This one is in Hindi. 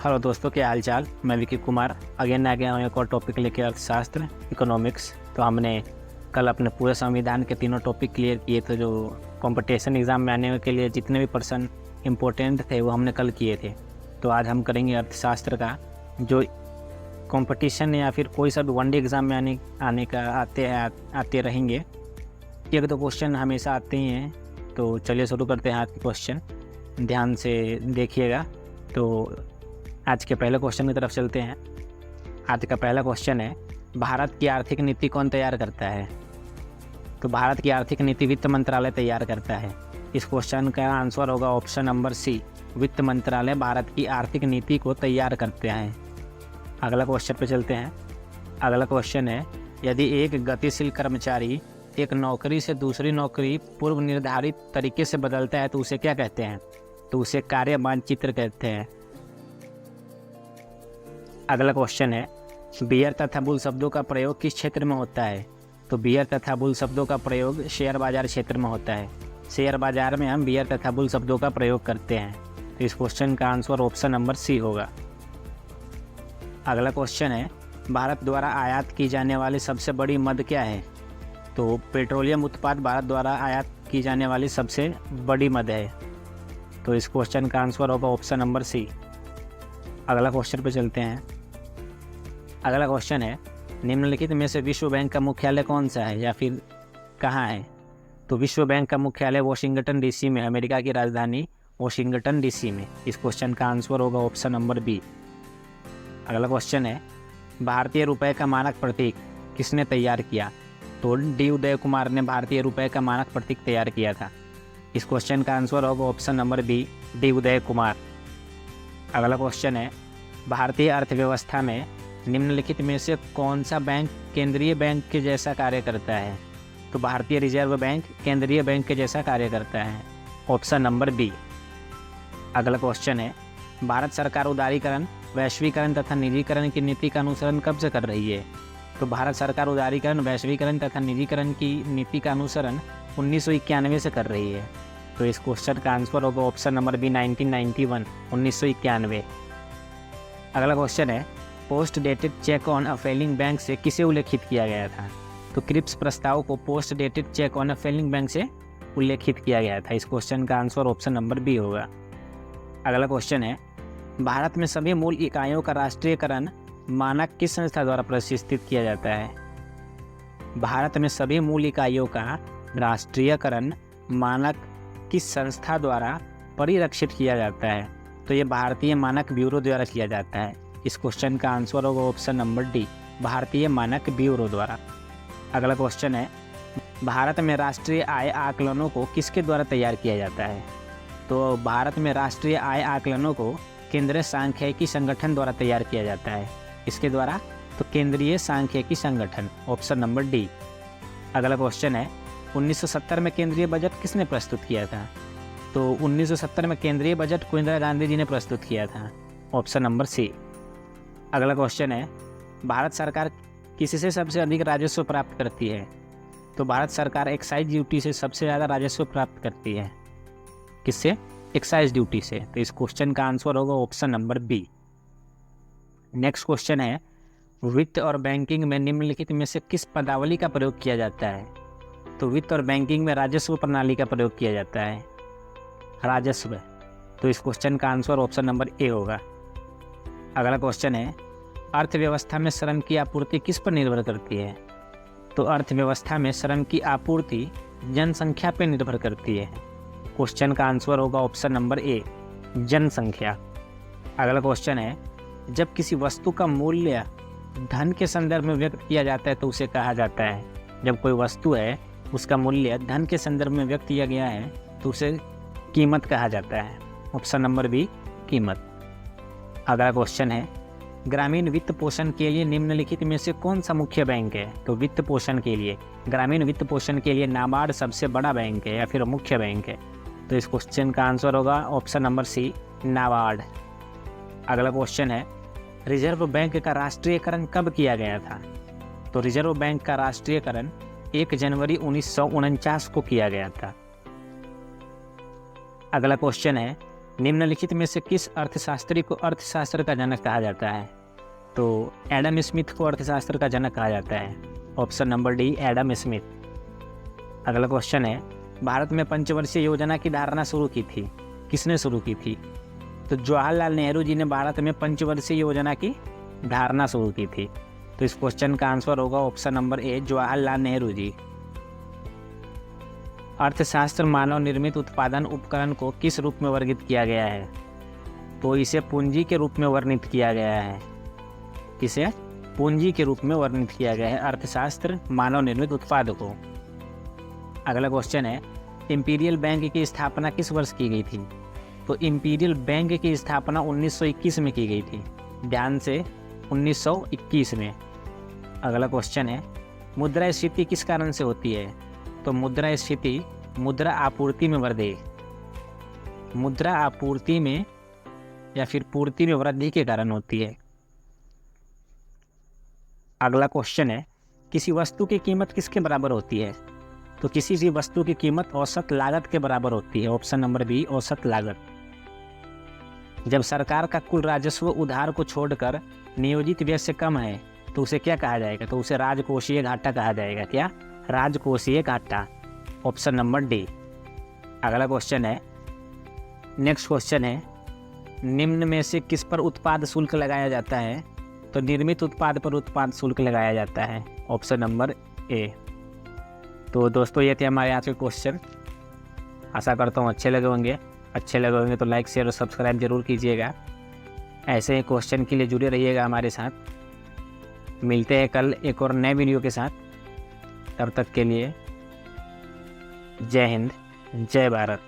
हेलो दोस्तों, क्या हाल चाल। मैं विकी कुमार अगेन आ गया हूँ एक और टॉपिक लेके, अर्थशास्त्र, इकोनॉमिक्स। तो हमने कल अपने पूरे संविधान के तीनों टॉपिक क्लियर किए थे। जो कंपटीशन एग्ज़ाम में आने के लिए जितने भी पर्सन इम्पोर्टेंट थे वो हमने कल किए थे। तो आज हम करेंगे अर्थशास्त्र का, जो कंपटीशन या फिर कोई सा भी वनडे एग्ज़ाम में आने का आते रहेंगे। एक दो क्वेश्चन हमेशा आते ही हैं। तो चलिए शुरू करते हैं आज के क्वेश्चन, ध्यान से देखिएगा। तो आज के पहले क्वेश्चन की तरफ चलते हैं। आज का पहला क्वेश्चन है, भारत की आर्थिक नीति कौन तैयार करता है? तो भारत की आर्थिक नीति वित्त मंत्रालय तैयार करता है। इस क्वेश्चन का आंसर होगा ऑप्शन नंबर सी, वित्त मंत्रालय भारत की आर्थिक नीति को तैयार करते हैं। अगला क्वेश्चन पे चलते हैं। अगला क्वेश्चन है, यदि एक गतिशील कर्मचारी एक नौकरी से दूसरी नौकरी पूर्व निर्धारित तरीके से बदलता है तो उसे क्या कहते हैं? तो उसे कार्य मानचित्र कहते हैं। अगला क्वेश्चन है, बियर तथा बुल शब्दों का प्रयोग किस क्षेत्र में होता है? तो बियर तथा बुल शब्दों का प्रयोग शेयर बाजार क्षेत्र में होता है। शेयर बाजार में हम बियर तथा बुल शब्दों का प्रयोग करते हैं। तो इस क्वेश्चन का आंसर ऑप्शन नंबर सी होगा। अगला क्वेश्चन है, भारत द्वारा आयात की जाने वाली सबसे बड़ी मद क्या है? तो पेट्रोलियम उत्पाद भारत द्वारा आयात की जाने वाली सबसे बड़ी मद है। तो इस क्वेश्चन का आंसर होगा ऑप्शन नंबर सी। अगला क्वेश्चन पे चलते हैं। अगला क्वेश्चन है, निम्नलिखित में से विश्व बैंक का मुख्यालय कौन सा है या फिर कहाँ है? तो विश्व बैंक का मुख्यालय वाशिंगटन डीसी में, अमेरिका की राजधानी वाशिंगटन डीसी में। इस क्वेश्चन का आंसर होगा ऑप्शन नंबर बी। अगला क्वेश्चन है, भारतीय रुपये का मानक प्रतीक किसने तैयार किया? तो डी उदय कुमार ने भारतीय रुपये का मानक प्रतीक तैयार किया था। इस क्वेश्चन का आंसर होगा option number B, D Uday Kumar. अगला क्वेश्चन है, भारतीय अर्थव्यवस्था में निम्नलिखित में से कौन सा बैंक केंद्रीय बैंक के जैसा कार्य करता है? तो भारतीय रिजर्व बैंक केंद्रीय बैंक के जैसा कार्य करता है। Option number B. अगला क्वेश्चन है, भारत सरकार उदारीकरण, वैश्वीकरण तथा निजीकरण की नीति का अनुसरण कब से कर रही है? तो भारत सरकार उदारीकरण, वैश्वीकरण तथा निजीकरण की नीति का अनुसरण 1991 से कर रही है। तो इस क्वेश्चन का आंसर होगा ऑप्शन नंबर बी, 1991, 1991। अगला क्वेश्चन है, post dated cheque on a failing bank से किसे उल्लेखित किया गया था? तो क्रिप्स प्रस्ताव को post dated cheque on a failing bank से उल्लेखित किया गया था। इस क्वेश्चन का आंसर ऑप्शन नंबर बी होगा। अगला क्वेश्चन है, भारत में सभी मूल इकाइयों का राष्ट्रीयकरण मानक किस संस्था द्वारा प्रतिष्ठित किया जाता है? भारत में सभी मूल इकाइयों का राष्ट्रीयकरण मानक किस संस्था द्वारा परिरक्षित किया जाता है? तो ये भारतीय मानक ब्यूरो द्वारा किया जाता है। इस क्वेश्चन का आंसर होगा ऑप्शन नंबर डी, भारतीय मानक ब्यूरो द्वारा। अगला क्वेश्चन है, भारत में राष्ट्रीय आय आकलनों को किसके द्वारा तैयार किया जाता है? तो भारत में राष्ट्रीय आय आकलनों को केंद्रीय सांख्यिकी संगठन द्वारा तैयार किया जाता है। इसके द्वारा तो केंद्रीय सांख्यिकी संगठन, ऑप्शन नंबर डी। अगला क्वेश्चन है, 1970 में केंद्रीय बजट किसने प्रस्तुत किया था? तो 1970 में केंद्रीय बजट को इंदिरा गांधी जी ने प्रस्तुत किया था। Option number C. अगला क्वेश्चन है, भारत सरकार किससे सबसे अधिक राजस्व प्राप्त करती है? तो भारत सरकार एक्साइज ड्यूटी से सबसे ज़्यादा राजस्व प्राप्त करती है। किससे? एक्साइज ड्यूटी से। तो इस क्वेश्चन का आंसर होगा option number B. Next question है, वित्त और बैंकिंग में निम्नलिखित में से किस पदावली का प्रयोग किया जाता है? तो वित्त और बैंकिंग में राजस्व प्रणाली का प्रयोग किया जाता है, राजस्व। तो इस क्वेश्चन का आंसर ऑप्शन नंबर ए होगा। अगला क्वेश्चन है, अर्थव्यवस्था में श्रम की आपूर्ति किस पर निर्भर करती है? तो अर्थव्यवस्था में श्रम की आपूर्ति जनसंख्या पर निर्भर करती है। क्वेश्चन का आंसर होगा ऑप्शन नंबर ए, जनसंख्या। अगला क्वेश्चन है, जब किसी वस्तु का मूल्य धन के संदर्भ में व्यक्त किया जाता है तो उसे कहा जाता है? जब कोई वस्तु है उसका मूल्य धन के संदर्भ में व्यक्त किया गया है तो उसे कीमत कहा जाता है। ऑप्शन नंबर बी, कीमत। अगला क्वेश्चन है, ग्रामीण वित्त पोषण के लिए निम्नलिखित में से कौन सा मुख्य बैंक है? तो वित्त पोषण के लिए, ग्रामीण वित्त पोषण के लिए नाबार्ड सबसे बड़ा बैंक है या फिर मुख्य बैंक है? तो इस क्वेश्चन का आंसर होगा ऑप्शन नंबर सी, नाबार्ड। अगला क्वेश्चन है, रिजर्व बैंक का राष्ट्रीयकरण कब किया गया था? तो रिजर्व बैंक का राष्ट्रीयकरण 1 जनवरी 1949 को किया गया था। अगला क्वेश्चन है, निम्नलिखित में से किस अर्थशास्त्री को अर्थशास्त्र का जनक कहा जाता है? तो एडम स्मिथ को अर्थशास्त्र का जनक कहा जाता है। Option number D, Adam Smith. अगला क्वेश्चन है, भारत में पंचवर्षीय योजना की धारणा शुरू की थी, किसने शुरू की थी? तो जवाहरलाल नेहरू जी ने भारत में पंचवर्षीय योजना की धारणा शुरू की थी। तो इस क्वेश्चन का आंसर होगा option number A, Jawaharlal Nehru ji. अर्थशास्त्र मानव निर्मित उत्पादन उपकरण को किस रूप में वर्गीकृत किया गया है? तो इसे पूंजी के रूप में वर्णित किया गया है। इसे पूंजी के रूप में वर्णित किया गया है अर्थशास्त्र मानव निर्मित उत्पाद को। अगला क्वेश्चन है, इंपीरियल बैंक की स्थापना किस वर्ष की गई थी? तो इंपीरियल बैंक की स्थापना 1921 में की गई थी। ध्यान से, 1921 में। अगला क्वेश्चन है, मुद्रास्फीति किस कारण से होती है? तो मुद्रास्फीति मुद्रा आपूर्ति में वृद्धि, मुद्रा आपूर्ति में या फिर पूर्ति में वृद्धि के कारण होती है। अगला क्वेश्चन है, किसी वस्तु की कीमत किसके बराबर होती है? तो किसी भी वस्तु की कीमत औसत लागत के बराबर होती है। ऑप्शन नंबर बी, औसत लागत। जब सरकार का कुल राजस्व उधार को छोड़कर नियोजित व्यय से कम है तो उसे क्या कहा जाएगा? तो उसे राजकोषीय घाटा कहा जाएगा। क्या? राजकोषीय घाटा। Option number D. अगला क्वेश्चन है, नेक्स्ट क्वेश्चन है, निम्न में से किस पर उत्पाद शुल्क लगाया जाता है? तो निर्मित उत्पाद पर उत्पाद शुल्क लगाया जाता है। ऑप्शन नंबर ए। तो दोस्तों ये थे हमारे आज के क्वेश्चन। आशा करता हूँ अच्छे लगे होंगे तो लाइक शेयर और सब्सक्राइब जरूर कीजिएगा। ऐसे ही क्वेश्चन के लिए जुड़े रहिएगा हमारे साथ। मिलते हैं कल एक और नए वीडियो के साथ। तब तक के लिए जय हिंद, जय भारत।